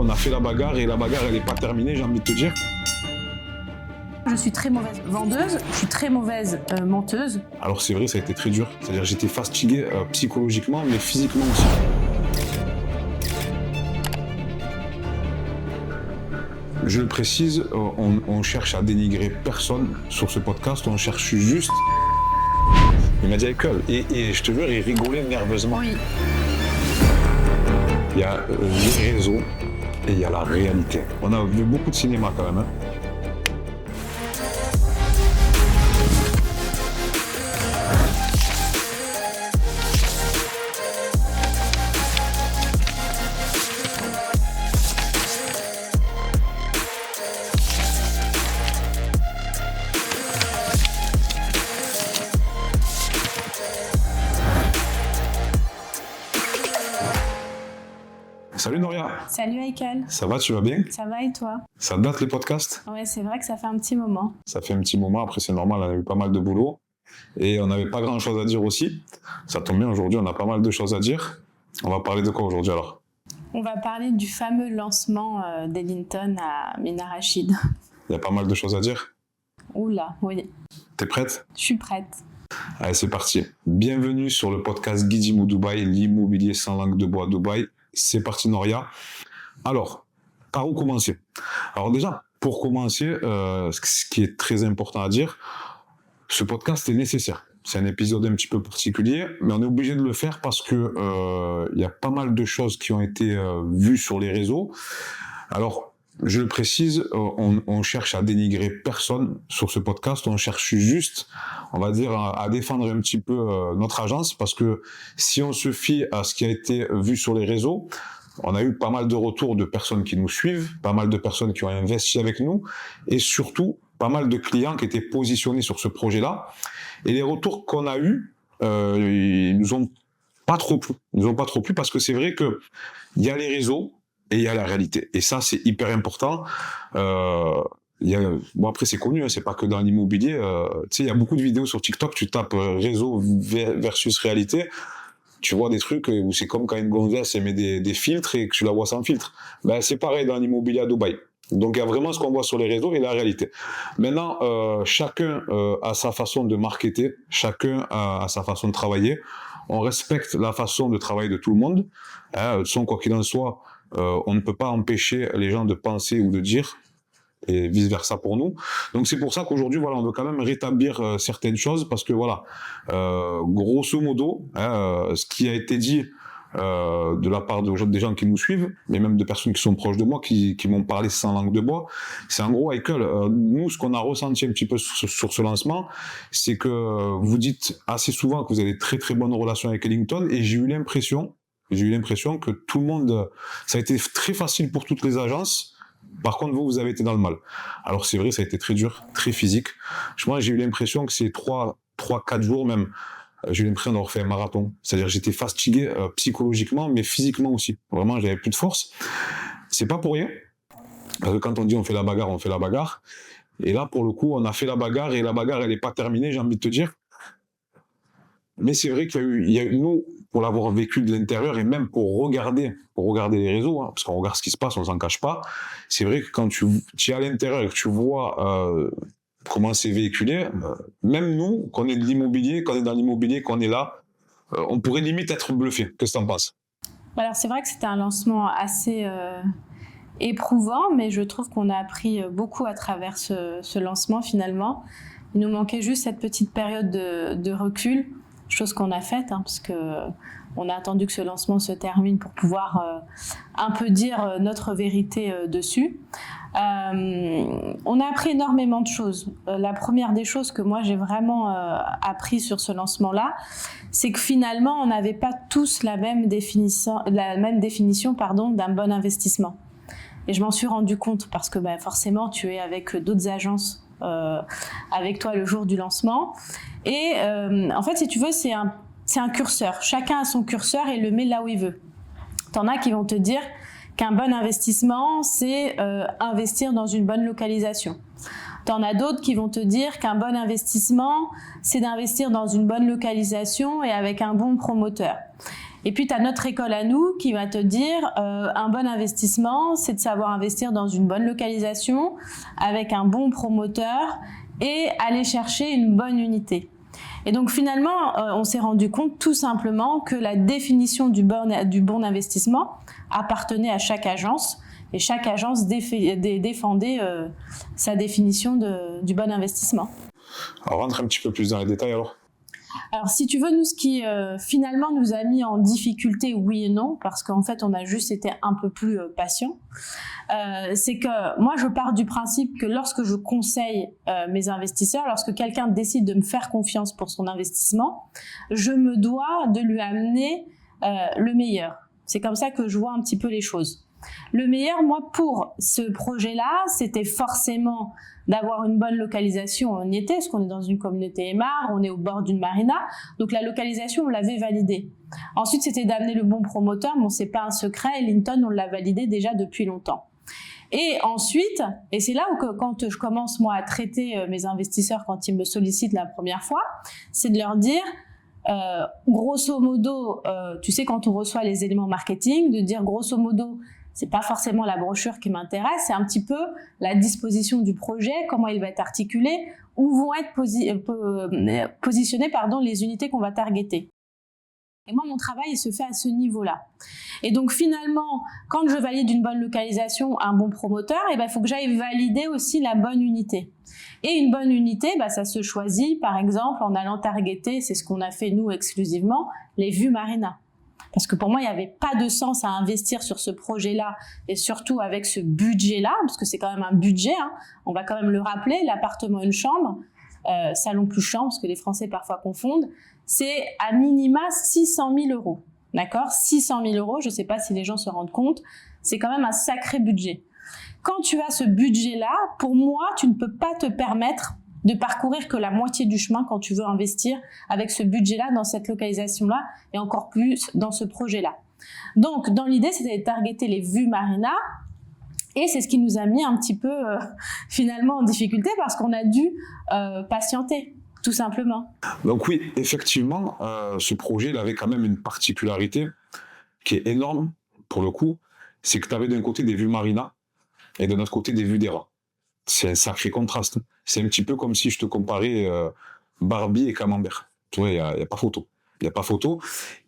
on a fait la bagarre et la bagarre elle n'est pas terminée, j'ai envie de te dire. Je suis très mauvaise vendeuse, je suis très mauvaise menteuse. Alors c'est vrai, ça a été très dur, c'est-à-dire j'étais fatigué psychologiquement mais physiquement aussi. Je le précise, on cherche à dénigrer personne sur ce podcast, on cherche juste. Il m'a dit avec elle, et je te jure, il rigolait nerveusement. Oui. Il y a les réseaux et il y a la réalité. On a vu beaucoup de cinéma quand même. Salut Noria. Salut Michael. Ça va, tu vas bien? Ça va et toi? Ça date les podcasts? Ouais, c'est vrai que ça fait un petit moment. Ça fait un petit moment, après c'est normal, on a eu pas mal de boulot et on n'avait pas grand chose à dire aussi. Ça tombe bien, aujourd'hui on a pas mal de choses à dire. On va parler de quoi aujourd'hui alors? On va parler du fameux lancement d'Ellington à Mina Rachid. Il y a pas mal de choses à dire. Oula, oui. T'es prête? Je suis prête. Allez, c'est parti. Bienvenue sur le podcast Guidimo Dubaï, l'immobilier sans langue de bois Dubaï. C'est parti Noria. Alors, par où commencer? Alors déjà, pour commencer, ce qui est très important à dire, ce podcast est nécessaire. C'est un épisode un petit peu particulier, mais on est obligé de le faire parce que y a pas mal de choses qui ont été vues sur les réseaux. Alors, je le précise, on cherche à dénigrer personne sur ce podcast, on cherche juste, on va dire, à défendre un petit peu notre agence, parce que si on se fie à ce qui a été vu sur les réseaux, on a eu pas mal de retours de personnes qui nous suivent, pas mal de personnes qui ont investi avec nous, et surtout, pas mal de clients qui étaient positionnés sur ce projet-là. Et les retours qu'on a eus, ils nous ont pas trop plu. Ils nous ont pas trop plu parce que c'est vrai que il y a les réseaux, et il y a la réalité. Et ça, c'est hyper important. Bon, après, c'est connu, hein, c'est pas que dans l'immobilier. Tu sais, il y a beaucoup de vidéos sur TikTok, tu tapes réseau versus réalité. Tu vois des trucs où c'est comme quand une gonzesse elle met des filtres et que tu la vois sans filtre. Ben, c'est pareil dans l'immobilier à Dubaï. Donc, il y a vraiment ce qu'on voit sur les réseaux et la réalité. Maintenant, chacun a sa façon de marketer, chacun a sa façon de travailler. On respecte la façon de travailler de tout le monde. De toute façon, quoi qu'il en soit, on ne peut pas empêcher les gens de penser ou de dire, et vice versa pour nous. Donc c'est pour ça qu'aujourd'hui, voilà, on veut quand même rétablir certaines choses parce que voilà, grosso modo, ce qui a été dit de la part des gens qui nous suivent, mais même de personnes qui sont proches de moi, qui m'ont parlé sans langue de bois, c'est en gros, Michael, nous, ce qu'on a ressenti un petit peu sur ce lancement, c'est que vous dites assez souvent que vous avez très très bonnes relations avec Ellington, et j'ai eu l'impression que tout le monde, ça a été très facile pour toutes les agences. Par contre, vous avez été dans le mal. Alors c'est vrai, ça a été très dur, très physique. Moi, j'ai eu l'impression que ces 3-4 jours même, j'ai eu l'impression d'avoir fait un marathon. C'est-à-dire j'étais fatigué psychologiquement, mais physiquement aussi. Vraiment, j'avais plus de force. C'est pas pour rien. Parce que quand on dit on fait la bagarre, on fait la bagarre. Et là, pour le coup, on a fait la bagarre et la bagarre, elle n'est pas terminée, j'ai envie de te dire. Mais c'est vrai qu'il y a eu, nous, pour l'avoir vécu de l'intérieur et même pour regarder les réseaux, hein, parce qu'on regarde ce qui se passe, on s'en cache pas. C'est vrai que quand tu es à l'intérieur et que tu vois comment c'est véhiculé, même nous, qu'on est de l'immobilier, qu'on est dans l'immobilier, qu'on est là, on pourrait limite être bluffé. Qu'est-ce que t'en penses? Alors c'est vrai que c'était un lancement assez éprouvant, mais je trouve qu'on a appris beaucoup à travers ce lancement finalement. Il nous manquait juste cette petite période de recul, chose qu'on a faite, hein, parce que on a attendu que ce lancement se termine pour pouvoir un peu dire notre vérité dessus. On a appris énormément de choses. La première des choses que moi j'ai vraiment appris sur ce lancement-là, c'est que finalement on n'avait pas tous la même définition d'un bon investissement. Et je m'en suis rendu compte parce que forcément tu es avec d'autres agences avec toi le jour du lancement. Et en fait, si tu veux, c'est un curseur. Chacun a son curseur et le met là où il veut. T'en as qui vont te dire qu'un bon investissement, c'est investir dans une bonne localisation. T'en as d'autres qui vont te dire qu'un bon investissement, c'est d'investir dans une bonne localisation et avec un bon promoteur. Et puis, tu as notre école à nous qui va te dire un bon investissement, c'est de savoir investir dans une bonne localisation, avec un bon promoteur et aller chercher une bonne unité. Et donc finalement, on s'est rendu compte tout simplement que la définition du bon investissement appartenait à chaque agence et chaque agence défendait sa définition du bon investissement. Alors, rentre un petit peu plus dans les détails alors. Alors, si tu veux, nous, ce qui finalement nous a mis en difficulté, oui et non, parce qu'en fait, on a juste été un peu plus patient, c'est que moi, je pars du principe que lorsque je conseille mes investisseurs, lorsque quelqu'un décide de me faire confiance pour son investissement, je me dois de lui amener le meilleur. C'est comme ça que je vois un petit peu les choses. Le meilleur, moi, pour ce projet-là, c'était forcément d'avoir une bonne localisation. On y était, parce qu'on est dans une communauté émar, on est au bord d'une marina, donc la localisation, on l'avait validée. Ensuite, c'était d'amener le bon promoteur, mais c'est pas un secret, Linton, on l'a validé déjà depuis longtemps. Et ensuite, et c'est là où quand je commence, moi, à traiter mes investisseurs quand ils me sollicitent la première fois, c'est de leur dire... grosso modo, tu sais, quand on reçoit les éléments marketing, de dire grosso modo, c'est pas forcément la brochure qui m'intéresse, c'est un petit peu la disposition du projet, comment il va être articulé, où vont être positionnées les unités qu'on va targeter. Et moi, mon travail, il se fait à ce niveau-là. Et donc, finalement, quand je valide une bonne localisation, un bon promoteur, il faut que j'aille valider aussi la bonne unité. Et une bonne unité, ça se choisit, par exemple, en allant targeter, c'est ce qu'on a fait, nous, exclusivement, les vues marina. Parce que pour moi, il n'y avait pas de sens à investir sur ce projet-là, et surtout avec ce budget-là, parce que c'est quand même un budget, hein. On va quand même le rappeler, l'appartement, une chambre, salon plus chambre, parce que les Français parfois confondent, c'est à minima 600 000 euros. D'accord ? 600 000 euros, je ne sais pas si les gens se rendent compte, c'est quand même un sacré budget. Quand tu as ce budget-là, pour moi, tu ne peux pas te permettre de parcourir que la moitié du chemin quand tu veux investir avec ce budget-là, dans cette localisation-là, et encore plus dans ce projet-là. Donc, dans l'idée, c'était de targeter les vues marina, et c'est ce qui nous a mis un petit peu, finalement, en difficulté, parce qu'on a dû patienter. Tout simplement. Donc oui, effectivement, ce projet il avait quand même une particularité qui est énorme, pour le coup, c'est que tu avais d'un côté des vues marina et de l'autre côté des vues des rats. C'est un sacré contraste. C'est un petit peu comme si je te comparais Barbie et Camembert. Tu vois, il n'y a pas photo. Il n'y a pas photo.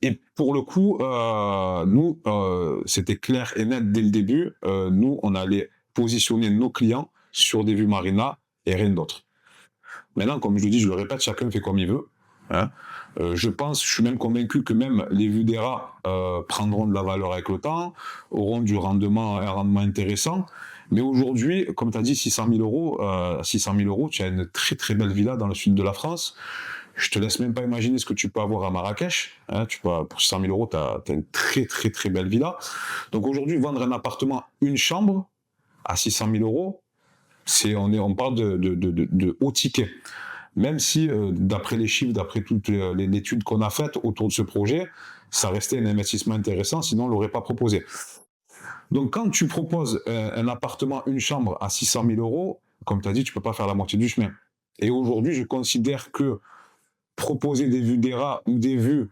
Et pour le coup, nous, c'était clair et net dès le début. Nous, on allait positionner nos clients sur des vues marina et rien d'autre. Maintenant, comme je le dis, je le répète, chacun fait comme il veut. Hein. Je suis même convaincu que même les vues des rats prendront de la valeur avec le temps, auront un rendement intéressant. Mais aujourd'hui, comme tu as dit, 600 000 euros, tu as une très très belle villa dans le sud de la France. Je te laisse même pas imaginer ce que tu peux avoir à Marrakech. Hein. Pour 600 000 euros, tu as une très très très belle villa. Donc aujourd'hui, vendre un appartement, une chambre, à 600 000 euros, on parle de haut ticket. Même si, d'après les chiffres, d'après toutes les études qu'on a faites autour de ce projet, ça restait un investissement intéressant, sinon on ne l'aurait pas proposé. Donc quand tu proposes un appartement, une chambre à 600 000 euros, comme tu as dit, tu ne peux pas faire la moitié du chemin. Et aujourd'hui, je considère que proposer des vues des rats ou des vues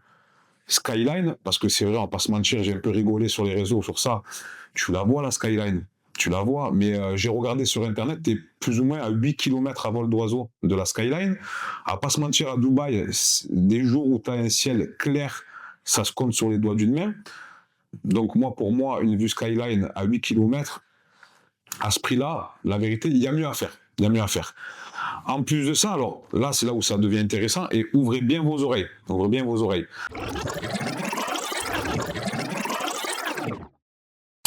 skyline, parce que c'est vrai, on ne va pas se mentir, j'ai un peu rigolé sur les réseaux sur ça, tu la vois la skyline. Tu la vois, mais j'ai regardé sur Internet, tu es plus ou moins à 8 km à vol d'oiseau de la skyline. À pas se mentir, à Dubaï, des jours où tu as un ciel clair, ça se compte sur les doigts d'une main. Donc pour moi, une vue skyline à 8 km, à ce prix-là, la vérité, il y a mieux à faire. Il y a mieux à faire. En plus de ça, alors là, c'est là où ça devient intéressant, et ouvrez bien vos oreilles. Ouvrez bien vos oreilles.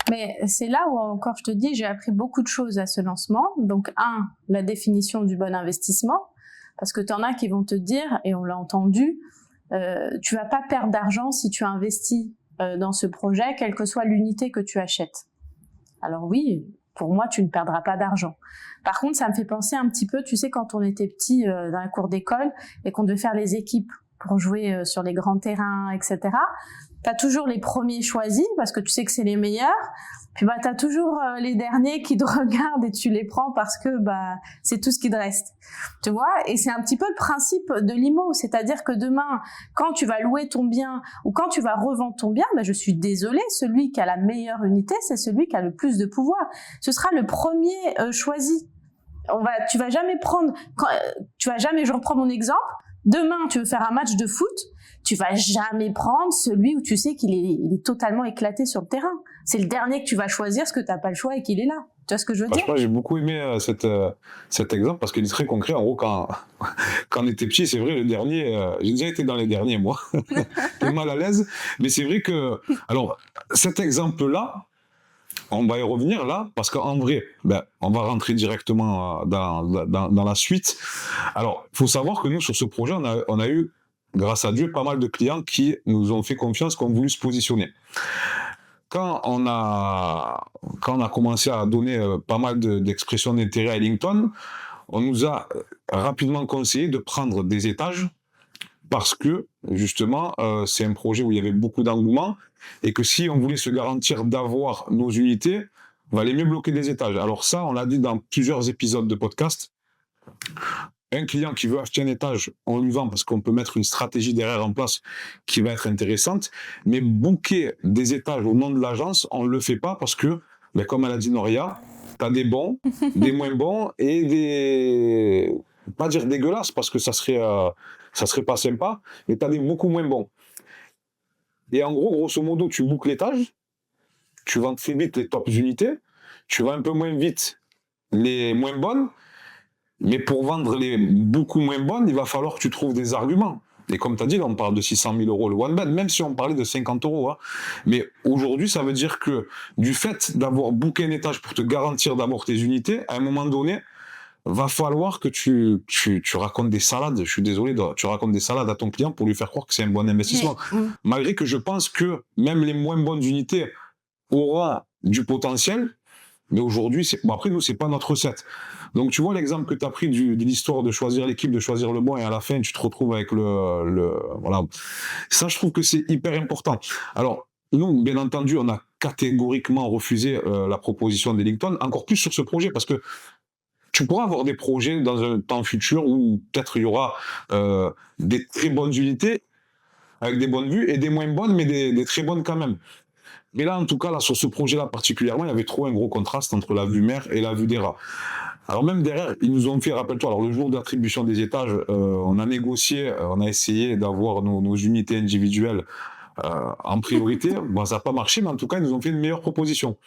Mais c'est là où encore je te dis, j'ai appris beaucoup de choses à ce lancement. Donc la définition du bon investissement, parce que tu en as qui vont te dire, et on l'a entendu, tu vas pas perdre d'argent si tu investis dans ce projet, quelle que soit l'unité que tu achètes. Alors oui, pour moi, tu ne perdras pas d'argent. Par contre, ça me fait penser un petit peu, tu sais, quand on était petit dans la cour d'école et qu'on devait faire les équipes pour jouer sur les grands terrains, etc. t'as toujours les premiers choisis parce que tu sais que c'est les meilleurs. Puis bah t'as toujours les derniers qui te regardent et tu les prends parce que bah c'est tout ce qui te reste. Tu vois, et c'est un petit peu le principe de l'IMO, c'est-à-dire que demain quand tu vas louer ton bien ou quand tu vas revendre ton bien, bah je suis désolée, celui qui a la meilleure unité, c'est celui qui a le plus de pouvoir. Ce sera le premier choisi. Tu vas jamais prendre je reprends mon exemple, demain tu veux faire un match de foot, tu vas jamais prendre celui où tu sais il est totalement éclaté sur le terrain. C'est le dernier que tu vas choisir parce que t'as pas le choix et qu'il est là. Tu vois ce que je veux dire? Franchement, j'ai beaucoup aimé cet exemple parce qu'il est très concret. En gros, quand on était petit, c'est vrai, le dernier, j'ai déjà été dans les derniers, moi. J'étais mal à l'aise. Mais c'est vrai que, alors, cet exemple-là, on va y revenir là, parce qu'en vrai, on va rentrer directement dans la suite. Alors, il faut savoir que nous, sur ce projet, on a eu, grâce à Dieu, pas mal de clients qui nous ont fait confiance, qui ont voulu se positionner. Quand on a commencé à donner pas mal d'expressions d'intérêt à Ellington, on nous a rapidement conseillé de prendre des étages parce que, justement, c'est un projet où il y avait beaucoup d'engouement et que si on voulait se garantir d'avoir nos unités, il valait mieux bloquer des étages. Alors ça, on l'a dit dans plusieurs épisodes de podcast. Un client qui veut acheter un étage, on lui vend parce qu'on peut mettre une stratégie derrière en place qui va être intéressante. Mais booker des étages au nom de l'agence, on ne le fait pas parce que, comme elle a dit Noria, tu as des bons, des moins bons et des... pas dire dégueulasses parce que ça serait pas sympa, mais tu as des beaucoup moins bons. Et en gros, grosso modo, tu bookes l'étage, tu vends très vite les top unités, tu vends un peu moins vite les moins bonnes, mais pour vendre les beaucoup moins bonnes, il va falloir que tu trouves des arguments. Et comme tu as dit, là, on parle de 600 000 euros le one bed, même si on parlait de 50 euros. Hein. Mais aujourd'hui, ça veut dire que du fait d'avoir booké un étage pour te garantir d'avoir tes unités, à un moment donné, va falloir que tu racontes des salades. Je suis désolé, tu racontes des salades à ton client pour lui faire croire que c'est un bon investissement. Malgré que je pense que même les moins bonnes unités auront du potentiel, mais aujourd'hui, après nous, c'est pas notre recette. Donc, tu vois l'exemple que tu as pris de l'histoire de choisir l'équipe, de choisir le bon, et à la fin, tu te retrouves avec voilà. Ça, je trouve que c'est hyper important. Alors, nous, bien entendu, on a catégoriquement refusé la proposition d'Ellington, encore plus sur ce projet, parce que tu pourras avoir des projets dans un temps futur où peut-être il y aura des très bonnes unités, avec des bonnes vues, et des moins bonnes, mais des très bonnes quand même. Mais là, en tout cas, là, sur ce projet-là particulièrement, il y avait trop un gros contraste entre la vue mer et la vue des rats. Alors même derrière, ils nous ont fait, rappelle-toi, alors le jour d'attribution des étages, on a négocié, on a essayé d'avoir nos unités individuelles en priorité. Bon, ça n'a pas marché, mais en tout cas, ils nous ont fait une meilleure proposition.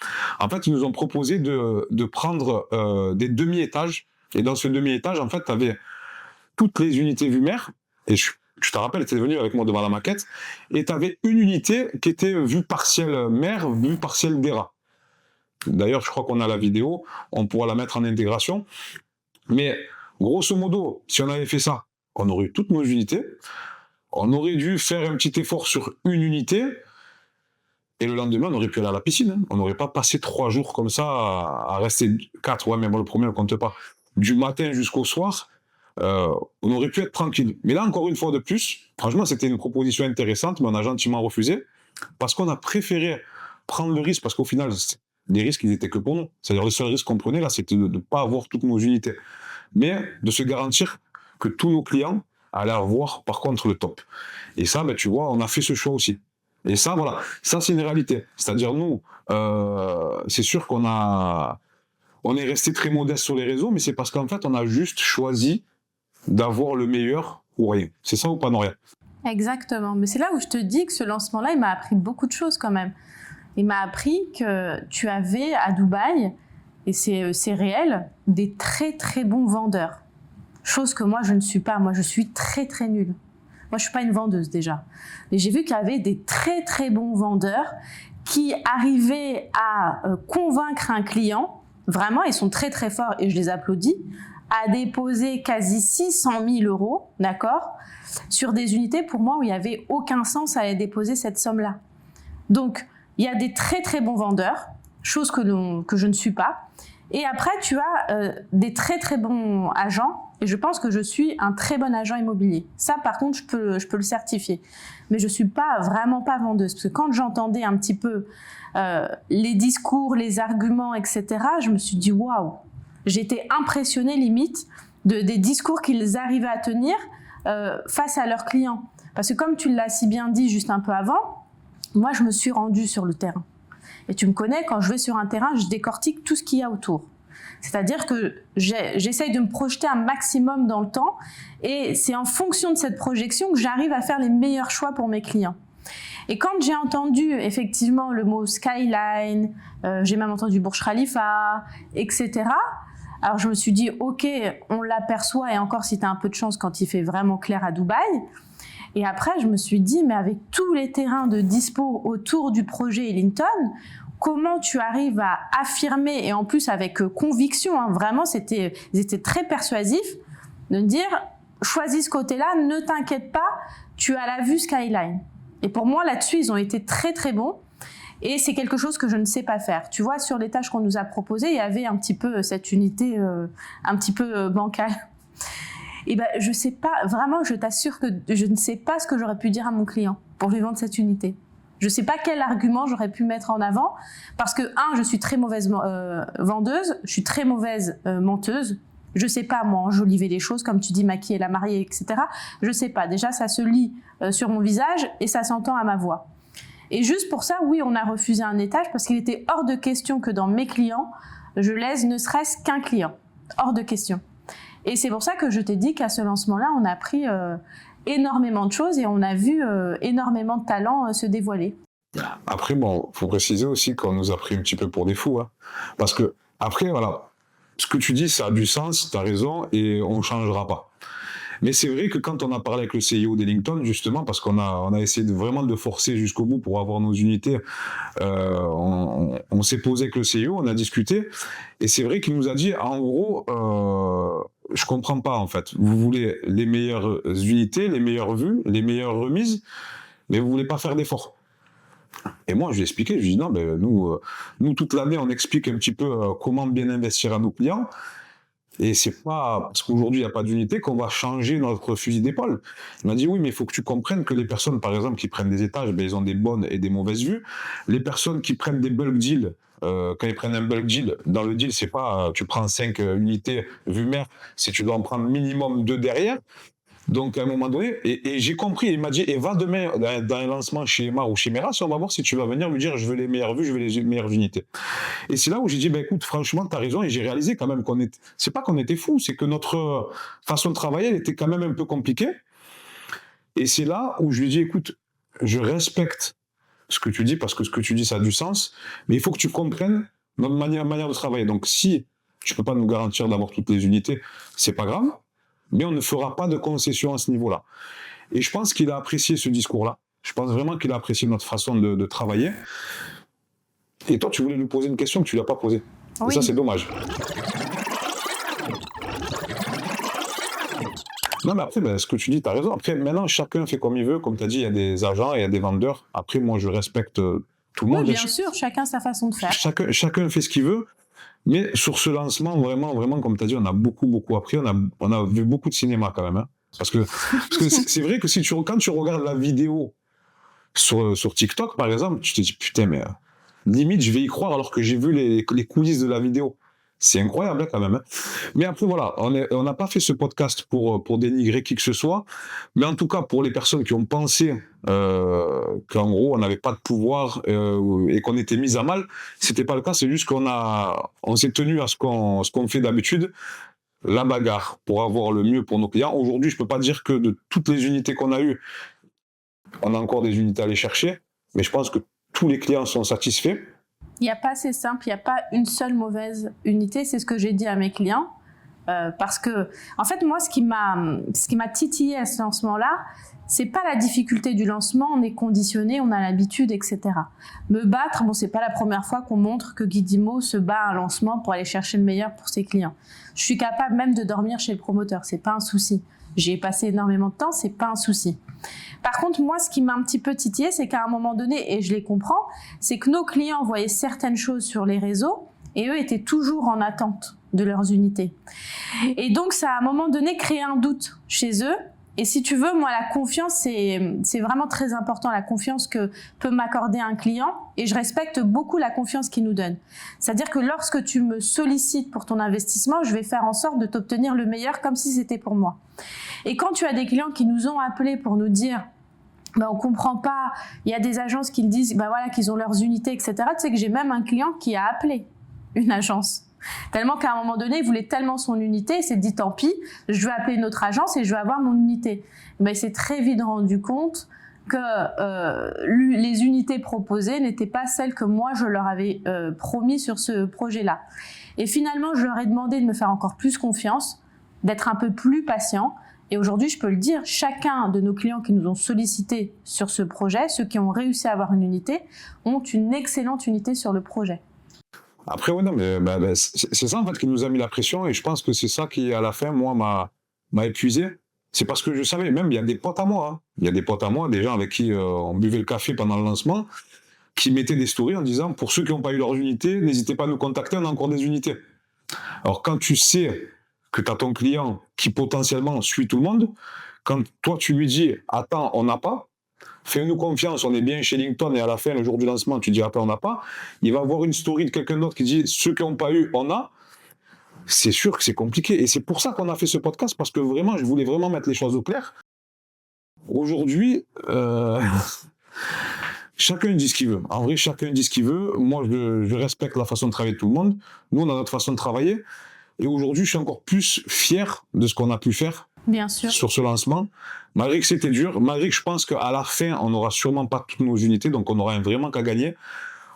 En fait, ils nous ont proposé de prendre des demi-étages, et dans ce demi-étage, en fait, tu avais toutes les unités vue mer, et tu te rappelles, tu étais venu avec moi devant la maquette, et tu avais une unité qui était vue partielle mer, vue partielle des rats. D'ailleurs, je crois qu'on a la vidéo, on pourra la mettre en intégration. Mais grosso modo, si on avait fait ça, on aurait eu toutes nos unités, on aurait dû faire un petit effort sur une unité, et le lendemain, on aurait pu aller à la piscine. Hein. On n'aurait pas passé 3 jours comme ça à rester 4, ouais, mais moi le premier, on ne compte pas. Du matin jusqu'au soir, on aurait pu être tranquille. Mais là, encore une fois de plus, franchement, c'était une proposition intéressante, mais on a gentiment refusé, parce qu'on a préféré prendre le risque, parce qu'au final, les risques, ils étaient que pour nous. C'est-à-dire, le seul risque qu'on prenait, là, c'était de ne pas avoir toutes nos unités. Mais de se garantir que tous nos clients allaient avoir, par contre, le top. Et ça, tu vois, on a fait ce choix aussi. Et ça, voilà, ça, c'est une réalité. C'est-à-dire, nous, c'est sûr on est resté très modeste sur les réseaux, mais c'est parce qu'en fait, on a juste choisi d'avoir le meilleur ou rien. C'est ça ou pas, Noria? Exactement. Mais c'est là où je te dis que ce lancement-là, il m'a appris beaucoup de choses quand même. Il m'a appris que tu avais à Dubaï, et c'est réel, des très très bons vendeurs. Chose que moi je ne suis pas. Moi je suis très très nulle. Moi je suis pas une vendeuse déjà. Mais j'ai vu qu'il y avait des très très bons vendeurs qui arrivaient à convaincre un client. Vraiment, ils sont très très forts et je les applaudis. À déposer quasi 600 000 euros, d'accord, sur des unités pour moi où il n'y avait aucun sens à aller déposer cette somme-là. Donc il y a des très très bons vendeurs, chose que je ne suis pas. Et après, tu as des très très bons agents. Et je pense que je suis un très bon agent immobilier. Ça, par contre, je peux le certifier. Mais je suis vraiment pas vendeuse. Parce que quand j'entendais un petit peu les discours, les arguments, etc., je me suis dit, waouh, j'étais impressionnée limite des discours qu'ils arrivaient à tenir face à leurs clients. Parce que comme tu l'as si bien dit juste un peu avant, moi, je me suis rendue sur le terrain. Et tu me connais, quand je vais sur un terrain, je décortique tout ce qu'il y a autour. C'est-à-dire que j'essaye de me projeter un maximum dans le temps et c'est en fonction de cette projection que j'arrive à faire les meilleurs choix pour mes clients. Et quand j'ai entendu effectivement le mot skyline, j'ai même entendu Burj Khalifa, etc., alors je me suis dit, ok, on l'aperçoit et encore si tu as un peu de chance quand il fait vraiment clair à Dubaï. Et après, je me suis dit, mais avec tous les terrains de dispo autour du projet Ellington, comment tu arrives à affirmer, et en plus avec conviction, hein, vraiment, ils étaient très persuasifs, de me dire, choisis ce côté-là, ne t'inquiète pas, tu as la vue skyline. Et pour moi, là-dessus, ils ont été très très bons. Et c'est quelque chose que je ne sais pas faire. Tu vois, sur les tâches qu'on nous a proposées, il y avait un petit peu cette unité un petit peu bancale. Et ben, je sais pas, vraiment, je t'assure que je ne sais pas ce que j'aurais pu dire à mon client pour lui vendre cette unité. Je sais pas quel argument j'aurais pu mettre en avant parce que, je suis très mauvaise vendeuse, je suis très mauvaise menteuse. Je sais pas, moi, enjoliver les choses, comme tu dis, maquiller la mariée, etc. Je sais pas. Déjà, ça se lit sur mon visage et ça s'entend à ma voix. Et juste pour ça, oui, on a refusé un étage parce qu'il était hors de question que dans mes clients, je laisse ne serait-ce qu'un client. Hors de question. Et c'est pour ça que je t'ai dit qu'à ce lancement-là, on a appris énormément de choses et on a vu énormément de talents se dévoiler. Après, bon, faut préciser aussi qu'on nous a pris un petit peu pour des fous, hein. Parce que, après, voilà, ce que tu dis, ça a du sens, tu as raison, et on ne changera pas. Mais c'est vrai que quand on a parlé avec le CIO d'Ellington, justement, parce qu'on a essayé vraiment de forcer jusqu'au bout pour avoir nos unités, on s'est posé avec le CIO, on a discuté, et c'est vrai qu'il nous a dit, en gros, je comprends pas, en fait. Vous voulez les meilleures unités, les meilleures vues, les meilleures remises, mais vous voulez pas faire d'efforts. Et moi, je lui ai expliqué, je lui ai dit, non, ben, nous, toute l'année, on explique un petit peu comment bien investir à nos clients. Et c'est pas parce qu'aujourd'hui, il n'y a pas d'unité qu'on va changer notre fusil d'épaule. Il m'a dit, oui, mais il faut que tu comprennes que les personnes, par exemple, qui prennent des étages, ben, ils ont des bonnes et des mauvaises vues. Les personnes qui prennent des bulk deals, quand ils prennent un bulk deal, dans le deal, c'est pas tu prends 5 unités vue mère, c'est tu dois en prendre minimum 2 derrière. Donc, à un moment donné, et j'ai compris, il m'a dit, et va demain dans un lancement chez Emma ou chez Meras, on va voir si tu vas venir lui dire, je veux les meilleures vues, je veux les meilleures unités. Et c'est là où j'ai dit, ben écoute, franchement, t'as raison, et j'ai réalisé quand même c'est pas qu'on était fous, c'est que notre façon de travailler, elle était quand même un peu compliquée. Et c'est là où je lui ai dit, écoute, je respecte ce que tu dis, parce que ce que tu dis, ça a du sens, mais il faut que tu comprennes notre manière de travailler. Donc, si tu peux pas nous garantir d'avoir toutes les unités, c'est pas grave, mais on ne fera pas de concession à ce niveau-là. Et je pense qu'il a apprécié ce discours-là. Je pense vraiment qu'il a apprécié notre façon de travailler. Et toi, tu voulais lui poser une question que tu ne lui as pas posée. Oui. Et ça, c'est dommage. Non, mais après, ben, ce que tu dis, tu as raison. Après, maintenant, chacun fait comme il veut. Comme tu as dit, il y a des agents, il y a des vendeurs. Après, moi, je respecte tout le monde. Oui, bien sûr, chacun sa façon de faire. Chacun fait ce qu'il veut. Mais sur ce lancement, vraiment, comme tu as dit, on a beaucoup appris. On a vu beaucoup de cinéma quand même. Hein. Parce que c'est vrai que quand tu regardes la vidéo sur TikTok, par exemple, tu te dis, putain, mais limite, je vais y croire alors que j'ai vu les coulisses de la vidéo. C'est incroyable hein, quand même. Hein. Mais après, voilà, on n'a pas fait ce podcast pour dénigrer qui que ce soit. Mais en tout cas, pour les personnes qui ont pensé qu'en gros, on n'avait pas de pouvoir et qu'on était mis à mal, c'était pas le cas. C'est juste on s'est tenu à ce qu'on fait d'habitude, la bagarre pour avoir le mieux pour nos clients. Aujourd'hui, je peux pas dire que de toutes les unités qu'on a eues, on a encore des unités à aller chercher. Mais je pense que tous les clients sont satisfaits. Il n'y a pas, c'est simple, il n'y a pas une seule mauvaise unité, c'est ce que j'ai dit à mes clients. Parce que, en fait, moi, ce qui m'a titillé à ce lancement-là, c'est pas la difficulté du lancement, on est conditionné, on a l'habitude, etc. Me battre, bon, c'est pas la première fois qu'on montre que Guidimo se bat à un lancement pour aller chercher le meilleur pour ses clients. Je suis capable même de dormir chez le promoteur, c'est pas un souci. J'ai passé énormément de temps, c'est pas un souci. Par contre, moi, ce qui m'a un petit peu titillé, c'est qu'à un moment donné, et je les comprends, c'est que nos clients voyaient certaines choses sur les réseaux et eux étaient toujours en attente de leurs unités. Et donc, ça a à un moment donné créé un doute chez eux. Et si tu veux, moi, la confiance, c'est vraiment très important, la confiance que peut m'accorder un client. Et je respecte beaucoup la confiance qu'il nous donne. C'est-à-dire que lorsque tu me sollicites pour ton investissement, je vais faire en sorte de t'obtenir le meilleur comme si c'était pour moi. Et quand tu as des clients qui nous ont appelés pour nous dire ben, on comprend pas, il y a des agences qui disent ben voilà, qu'ils ont leurs unités, etc. Tu sais que j'ai même un client qui a appelé une agence. Tellement qu'à un moment donné, il voulait tellement son unité, il s'est dit tant pis, je vais appeler une autre agence et je vais avoir mon unité. Mais il s'est très vite rendu compte que les unités proposées n'étaient pas celles que moi je leur avais promis sur ce projet-là. Et finalement, je leur ai demandé de me faire encore plus confiance, d'être un peu plus patient. Et aujourd'hui, je peux le dire, chacun de nos clients qui nous ont sollicités sur ce projet, ceux qui ont réussi à avoir une unité, ont une excellente unité sur le projet. Après, ouais, non, mais c'est ça en fait qui nous a mis la pression et je pense que c'est ça qui, à la fin, moi, m'a épuisé. C'est parce que je savais, même il y a des potes à moi, hein. Il y a des potes à moi, des gens avec qui on buvait le café pendant le lancement, qui mettaient des stories en disant pour ceux qui n'ont pas eu leurs unités, n'hésitez pas à nous contacter, on a encore des unités. Alors quand tu sais que tu as ton client qui potentiellement suit tout le monde, quand toi tu lui dis attends, on n'a pas, fais-nous confiance, on est bien chez LinkedIn et à la fin, le jour du lancement, tu dis attends, on n'a pas, il va avoir une story de quelqu'un d'autre qui dit ceux qui n'ont pas eu, on a. C'est sûr que c'est compliqué. Et c'est pour ça qu'on a fait ce podcast, parce que vraiment, je voulais vraiment mettre les choses au clair. Aujourd'hui, chacun dit ce qu'il veut. En vrai, chacun dit ce qu'il veut. Moi, je respecte la façon de travailler de tout le monde. Nous, on a notre façon de travailler. Et aujourd'hui, je suis encore plus fier de ce qu'on a pu faire. Bien sûr. Sur ce lancement, malgré que c'était dur, malgré que je pense qu'à la fin, on n'aura sûrement pas toutes nos unités, donc on aura vraiment qu'à gagner.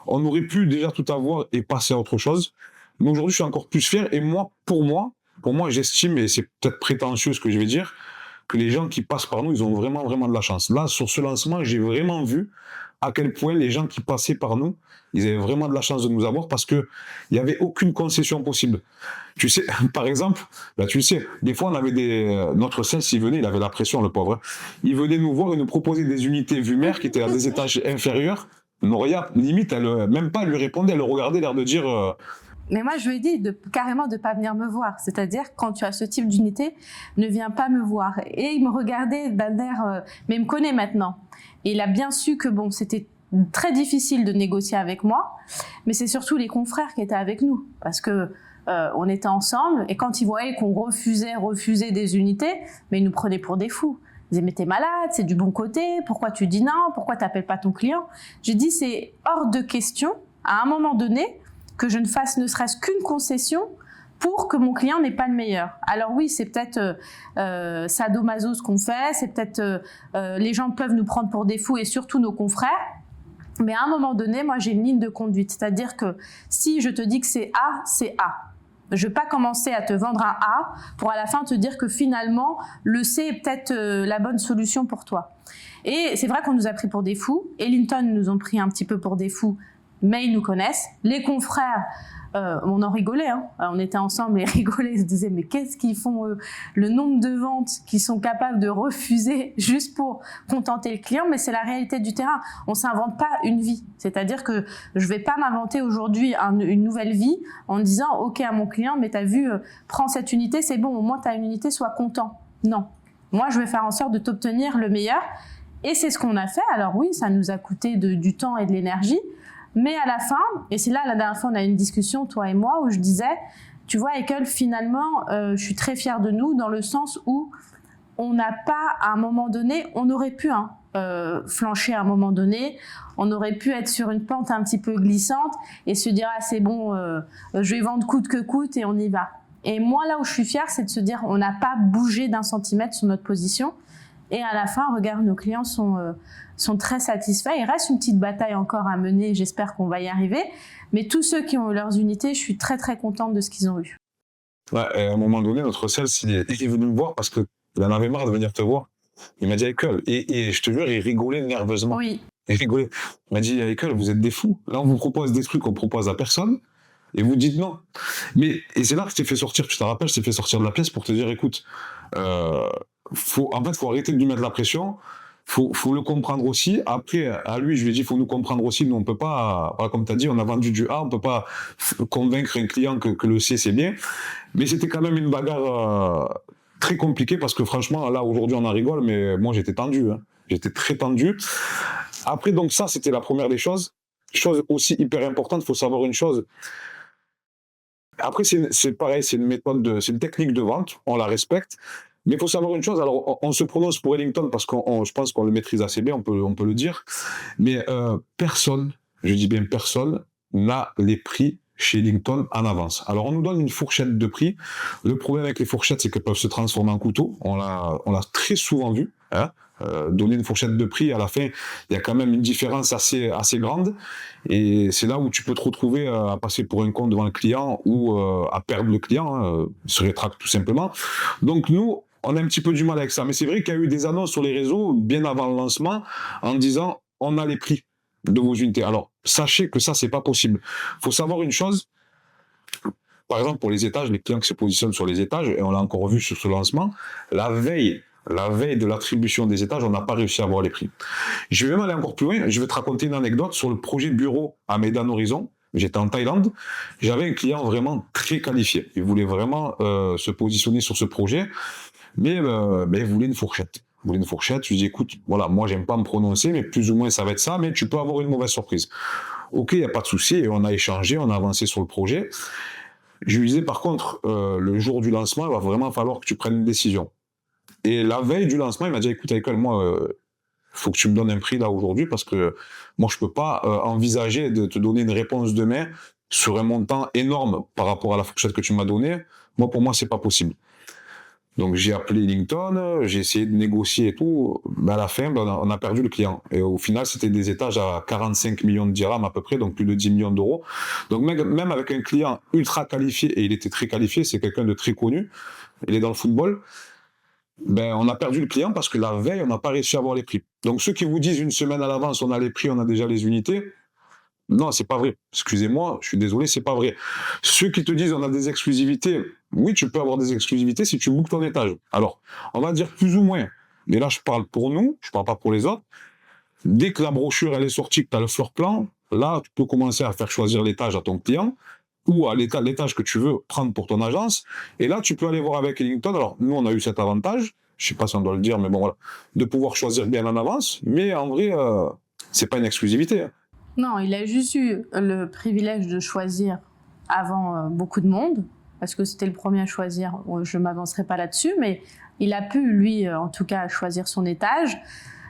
On aurait pu déjà tout avoir et passer à autre chose. Mais aujourd'hui, je suis encore plus fier. Et moi, pour moi, j'estime, et c'est peut-être prétentieux ce que je vais dire, que les gens qui passent par nous, ils ont vraiment, vraiment de la chance. Là, sur ce lancement, j'ai vraiment vu à quel point les gens qui passaient par nous, ils avaient vraiment de la chance de nous avoir parce que il n'y avait aucune concession possible. Tu sais, par exemple, là, tu le sais, des fois, on avait notre sales, il venait, il avait la pression, le pauvre. Il venait nous voir et nous proposer des unités vues mère qui étaient à des étages inférieurs. Noria, limite, elle, même pas, elle lui répondait, elle le regardait, l'air de dire... Mais moi, je lui ai dit carrément de ne pas venir me voir. C'est-à-dire, quand tu as ce type d'unité, ne viens pas me voir. Et il me regardait d'un air... mais il me connaît maintenant. Et il a bien su que, bon, c'était très difficile de négocier avec moi, mais c'est surtout les confrères qui étaient avec nous. Parce que on était ensemble, et quand ils voyaient qu'on refusait des unités, mais ils nous prenaient pour des fous. Ils disaient, mais t'es malade, c'est du bon côté, pourquoi tu dis non, pourquoi t'appelles pas ton client? J'ai dit, c'est hors de question, à un moment donné, que je ne fasse ne serait-ce qu'une concession pour que mon client n'ait pas le meilleur. Alors oui, c'est peut-être sadomaso ce qu'on fait, c'est peut-être les gens peuvent nous prendre pour des fous et surtout nos confrères, mais à un moment donné, moi j'ai une ligne de conduite, c'est-à-dire que si je te dis que c'est A, c'est A. Je ne vais pas commencer à te vendre un A pour à la fin te dire que finalement le C est peut-être la bonne solution pour toi. Et c'est vrai qu'on nous a pris pour des fous, et Linton nous ont pris un petit peu pour des fous, mais ils nous connaissent. Les confrères, on en rigolait, hein. On était ensemble et rigolait, ils se disaient mais qu'est-ce qu'ils font eux? Le nombre de ventes qu'ils sont capables de refuser juste pour contenter le client, mais c'est la réalité du terrain. On s'invente pas une vie, c'est-à-dire que je vais pas m'inventer aujourd'hui une nouvelle vie en disant ok à mon client mais t'as vu, prends cette unité, c'est bon, au moins t'as une unité, sois content. Non, moi je vais faire en sorte de t'obtenir le meilleur et c'est ce qu'on a fait. Alors oui, ça nous a coûté du temps et de l'énergie. Mais à la fin, et c'est là, la dernière fois, on a eu une discussion, toi et moi, où je disais, tu vois, Ekel, finalement, je suis très fière de nous dans le sens où on n'a pas, à un moment donné, on aurait pu flancher à un moment donné, on aurait pu être sur une pente un petit peu glissante et se dire, ah c'est bon, je vais vendre coûte que coûte et on y va. Et moi, là où je suis fière, c'est de se dire, on n'a pas bougé d'un centimètre sur notre position. Et à la fin, regarde, nos clients sont très satisfaits. Il reste une petite bataille encore à mener, j'espère qu'on va y arriver. Mais tous ceux qui ont eu leurs unités, je suis très très contente de ce qu'ils ont eu. Ouais, et à un moment donné, notre sales, il est venu me voir parce qu'il en avait marre de venir te voir. Il m'a dit, Ekel, et je te jure, il rigolait nerveusement. Oui. Il rigolait. Il m'a dit, Ekel, vous êtes des fous. Là, on vous propose des trucs qu'on propose à personne. Et vous dites non. Et c'est là que je t'ai fait sortir, tu te rappelles, je t'ai fait sortir de la pièce pour te dire, écoute, faut arrêter de lui mettre la pression, faut le comprendre aussi. Après, à lui, je lui ai dit, faut nous comprendre aussi. Nous, on peut pas, voilà, comme tu as dit, on a vendu du A, on peut pas convaincre un client que le C, c'est bien. Mais c'était quand même une bagarre très compliquée parce que franchement, là, aujourd'hui, on en rigole, mais moi, j'étais tendu. Hein. J'étais très tendu. Après, donc ça, c'était la première des choses. Chose aussi hyper importante, il faut savoir une chose. Après, c'est pareil, c'est une technique de vente, on la respecte. Mais il faut savoir une chose, alors on se prononce pour Ellington parce que je pense qu'on le maîtrise assez bien, on peut le dire. Mais personne, je dis bien personne, n'a les prix chez Ellington en avance. Alors on nous donne une fourchette de prix. Le problème avec les fourchettes, c'est qu'elles peuvent se transformer en couteau. On l'a très souvent vu. Hein. Donner une fourchette de prix, à la fin, il y a quand même une différence assez grande. Et c'est là où tu peux te retrouver à passer pour un con devant le client ou à perdre le client, hein, se rétracte tout simplement. Donc nous, on a un petit peu du mal avec ça. Mais c'est vrai qu'il y a eu des annonces sur les réseaux bien avant le lancement en disant on a les prix de vos unités. Alors, sachez que ça, c'est pas possible. Il faut savoir une chose. Par exemple, pour les étages, les clients qui se positionnent sur les étages, et on l'a encore vu sur ce lancement, la veille de l'attribution des étages, on n'a pas réussi à avoir les prix. Je vais même aller encore plus loin. Je vais te raconter une anecdote sur le projet bureau à Medan Horizon. J'étais en Thaïlande. J'avais un client vraiment très qualifié. Il voulait vraiment se positionner sur ce projet, mais il voulait une fourchette. Je lui dis, écoute, voilà, moi, j'aime pas me prononcer, mais plus ou moins, ça va être ça, mais tu peux avoir une mauvaise surprise. Ok, il n'y a pas de souci. Et on a échangé, on a avancé sur le projet. Je lui disais, par contre, le jour du lancement, il va vraiment falloir que tu prennes une décision. Et la veille du lancement, il m'a dit, écoute, Michael, moi, faut que tu me donnes un prix là aujourd'hui parce que moi, je peux pas envisager de te donner une réponse demain sur un montant énorme par rapport à la fourchette que tu m'as donnée. Moi, pour moi, c'est pas possible. Donc, j'ai appelé Ellington, j'ai essayé de négocier et tout. Mais à la fin, on a perdu le client. Et au final, c'était des étages à 45 millions de dirhams à peu près, donc plus de 10 millions d'euros. Donc, même avec un client ultra qualifié, et il était très qualifié, c'est quelqu'un de très connu, il est dans le football, on a perdu le client parce que la veille, on n'a pas réussi à avoir les prix. Donc, ceux qui vous disent une semaine à l'avance, on a les prix, on a déjà les unités, non, c'est pas vrai. Excusez-moi, je suis désolé, c'est pas vrai. Ceux qui te disent on a des exclusivités, oui, tu peux avoir des exclusivités si tu bookes ton étage. Alors, on va dire plus ou moins. Mais là, je parle pour nous, je parle pas pour les autres. Dès que la brochure elle est sortie, que tu as le floor plan, là, tu peux commencer à faire choisir l'étage à ton client ou à l'étage que tu veux prendre pour ton agence. Et là, tu peux aller voir avec Ellington. Alors, nous, on a eu cet avantage, je sais pas si on doit le dire, mais bon, voilà, de pouvoir choisir bien en avance. Mais en vrai, c'est pas une exclusivité. Hein. Non, il a juste eu le privilège de choisir avant beaucoup de monde, parce que c'était le premier à choisir. Je ne m'avancerai pas là-dessus, mais il a pu, lui, en tout cas, choisir son étage.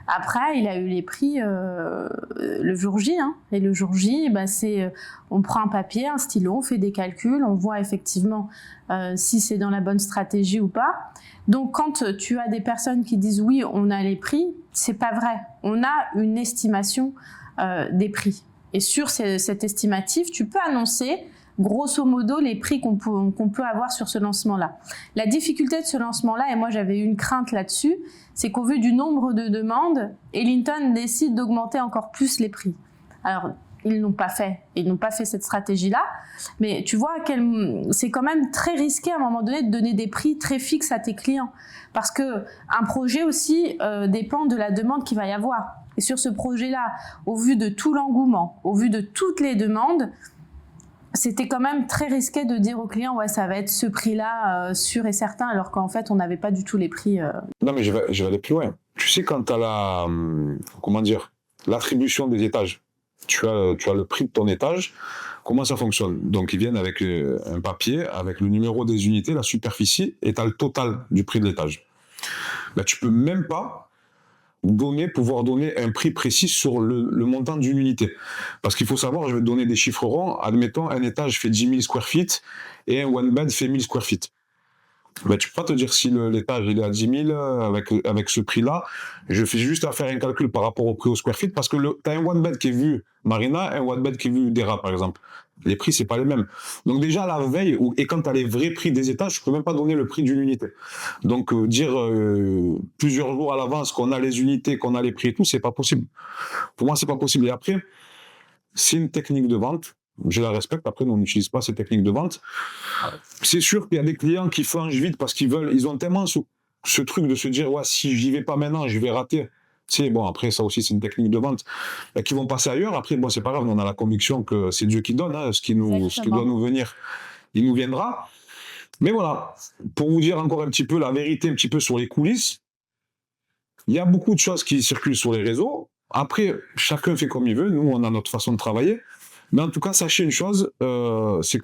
Après, il a eu les prix le jour J. Hein. Et le jour J, on prend un papier, un stylo, on fait des calculs, on voit effectivement si c'est dans la bonne stratégie ou pas. Donc, quand tu as des personnes qui disent oui, on a les prix, c'est pas vrai. On a une estimation des prix. Et sur cet estimatif, tu peux annoncer grosso modo les prix qu'on peut avoir sur ce lancement-là. La difficulté de ce lancement-là, et moi j'avais eu une crainte là-dessus, c'est qu'au vu du nombre de demandes, Ellington décide d'augmenter encore plus les prix. Alors, ils n'ont pas fait cette stratégie-là, mais tu vois, c'est quand même très risqué à un moment donné de donner des prix très fixes à tes clients, parce que un projet aussi dépend de la demande qu'il va y avoir. Et sur ce projet-là, au vu de tout l'engouement, au vu de toutes les demandes, c'était quand même très risqué de dire aux clients ouais, ça va être ce prix-là sûr et certain, alors qu'en fait on n'avait pas du tout les prix. Non, mais je vais aller plus loin. Tu sais, quand tu as l'attribution des étages, tu as le prix de ton étage, comment ça fonctionne? Donc ils viennent avec un papier, avec le numéro des unités, la superficie, et tu as le total du prix de l'étage. Tu peux même pas pouvoir donner un prix précis sur le montant d'une unité. Parce qu'il faut savoir, je vais te donner des chiffres ronds, admettons, un étage fait 10 000 square feet et un one bed fait 1000 square feet. Tu peux pas te dire si l'étage il est à 10 000 avec ce prix-là. Je fais juste à faire un calcul par rapport au prix au square feet parce que tu as un one bed qui est vu Marina, un one bed qui est vu Dera, par exemple. Les prix, c'est pas les mêmes. Donc déjà, la veille, et quand tu as les vrais prix des étages, je peux même pas donner le prix d'une unité. Donc dire plusieurs jours à l'avance qu'on a les unités, qu'on a les prix et tout, c'est pas possible. Pour moi, c'est pas possible. Et après, c'est une technique de vente. Je la respecte. Après, nous, on n'utilise pas ces techniques de vente. C'est sûr qu'il y a des clients qui flangent vite parce ils ont tellement ce truc de se dire, ouais, si j'y vais pas maintenant, je vais rater. Tu sais, bon, après, ça aussi, c'est une technique de vente, qui vont passer ailleurs. Après, bon, c'est pas grave, on a la conviction que c'est Dieu qui donne, hein, ce qui doit Exactement. nous venir, il nous viendra. Mais voilà, pour vous dire encore un petit peu la vérité, un petit peu sur les coulisses, il y a beaucoup de choses qui circulent sur les réseaux. Après, chacun fait comme il veut. Nous, on a notre façon de travailler. Mais en tout cas, sachez une chose, c'est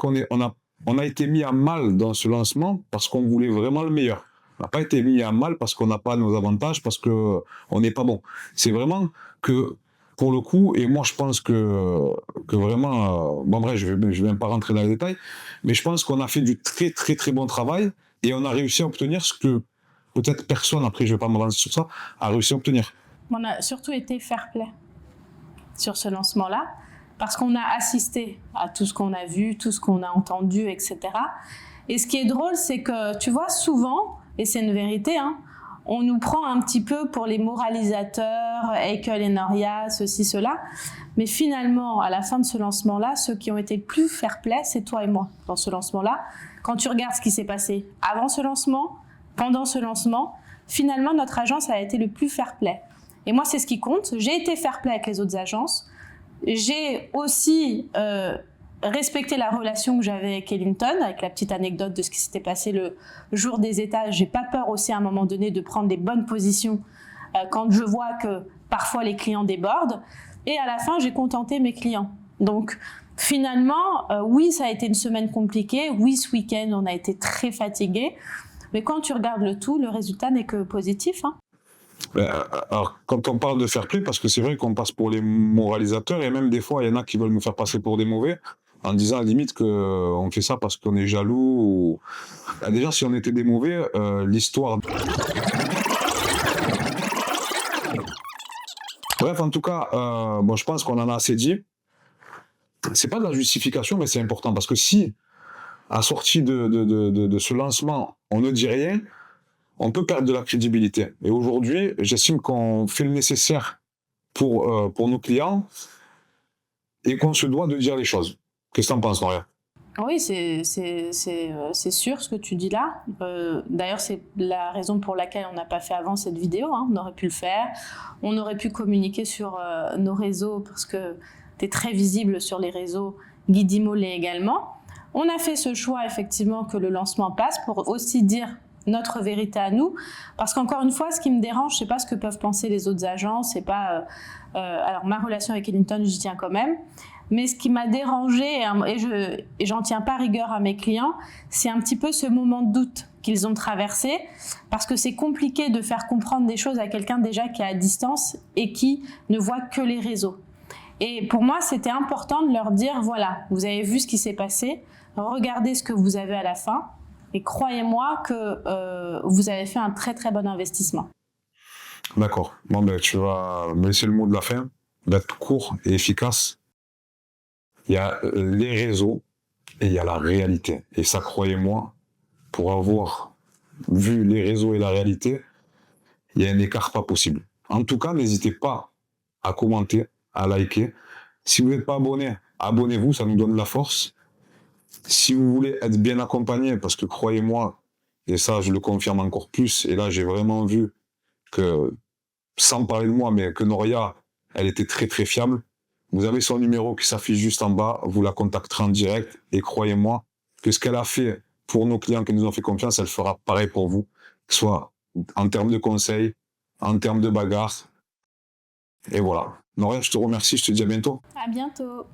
on a été mis à mal dans ce lancement parce qu'on voulait vraiment le meilleur. On n'a pas été mis à mal parce qu'on n'a pas nos avantages, parce que on n'est pas bon. C'est vraiment que, pour le coup, et moi je pense que vraiment, bon bref, je vais même pas rentrer dans les détails, mais je pense qu'on a fait du très très très bon travail et on a réussi à obtenir ce que peut-être personne, après je vais pas m'avancer sur ça, a réussi à obtenir. On a surtout été fair-play sur ce lancement-là, parce qu'on a assisté à tout ce qu'on a vu, tout ce qu'on a entendu, etc. Et ce qui est drôle, c'est que, tu vois, souvent, et c'est une vérité, hein, on nous prend un petit peu pour les moralisateurs, Eichel et Noria, ceci, cela. Mais finalement, à la fin de ce lancement-là, ceux qui ont été le plus fair-play, c'est toi et moi dans ce lancement-là. Quand tu regardes ce qui s'est passé avant ce lancement, pendant ce lancement, finalement, notre agence a été le plus fair-play. Et moi, c'est ce qui compte. J'ai été fair-play avec les autres agences. J'ai aussi respecté la relation que j'avais avec Ellington, avec la petite anecdote de ce qui s'était passé le jour des étages. J'ai pas peur aussi à un moment donné de prendre des bonnes positions quand je vois que parfois les clients débordent. Et à la fin, j'ai contenté mes clients. Donc finalement, oui, ça a été une semaine compliquée. Oui, ce week-end, on a été très fatigués. Mais quand tu regardes le tout, le résultat n'est que positif, hein. Alors, quand on parle de fair play, parce que c'est vrai qu'on passe pour les moralisateurs, et même des fois, il y en a qui veulent nous faire passer pour des mauvais, en disant à la limite qu'on fait ça parce qu'on est jaloux. Déjà, si on était des mauvais, l'histoire. Bref, en tout cas, bon, je pense qu'on en a assez dit. C'est pas de la justification, mais c'est important, parce que si, à sortie de ce lancement, on ne dit rien, on peut perdre de la crédibilité. Et aujourd'hui, j'estime qu'on fait le nécessaire pour nos clients et qu'on se doit de dire les choses. Qu'est-ce que t'en penses, Noria? Oui, c'est sûr ce que tu dis là. D'ailleurs, c'est la raison pour laquelle on n'a pas fait avant cette vidéo, hein. On aurait pu le faire. On aurait pu communiquer sur nos réseaux parce que tu es très visible sur les réseaux. Guidi Mollet également. On a fait ce choix effectivement que le lancement passe pour aussi dire notre vérité à nous, parce qu'encore une fois, ce qui me dérange, c'est pas ce que peuvent penser les autres agences, c'est pas alors ma relation avec Ellington, j'y tiens quand même, mais ce qui m'a dérangé et j'en tiens pas rigueur à mes clients, c'est un petit peu ce moment de doute qu'ils ont traversé, parce que c'est compliqué de faire comprendre des choses à quelqu'un déjà qui est à distance et qui ne voit que les réseaux. Et pour moi, c'était important de leur dire, voilà, vous avez vu ce qui s'est passé, regardez ce que vous avez à la fin, et croyez-moi que vous avez fait un très très bon investissement. D'accord. Bon, ben, tu vas me laisser le mot de la fin, d'être court et efficace. Il y a les réseaux et il y a la réalité. Et ça, croyez-moi, pour avoir vu les réseaux et la réalité, il y a un écart pas possible. En tout cas, n'hésitez pas à commenter, à liker. Si vous n'êtes pas abonné, abonnez-vous, ça nous donne de la force. Si vous voulez être bien accompagné, parce que croyez-moi, et ça je le confirme encore plus, et là j'ai vraiment vu que, sans parler de moi, mais que Noria, elle était très très fiable. Vous avez son numéro qui s'affiche juste en bas, vous la contacterez en direct, et croyez-moi que ce qu'elle a fait pour nos clients qui nous ont fait confiance, elle fera pareil pour vous, soit en termes de conseils, en termes de bagarre. Et voilà. Noria, je te remercie, je te dis à bientôt. À bientôt.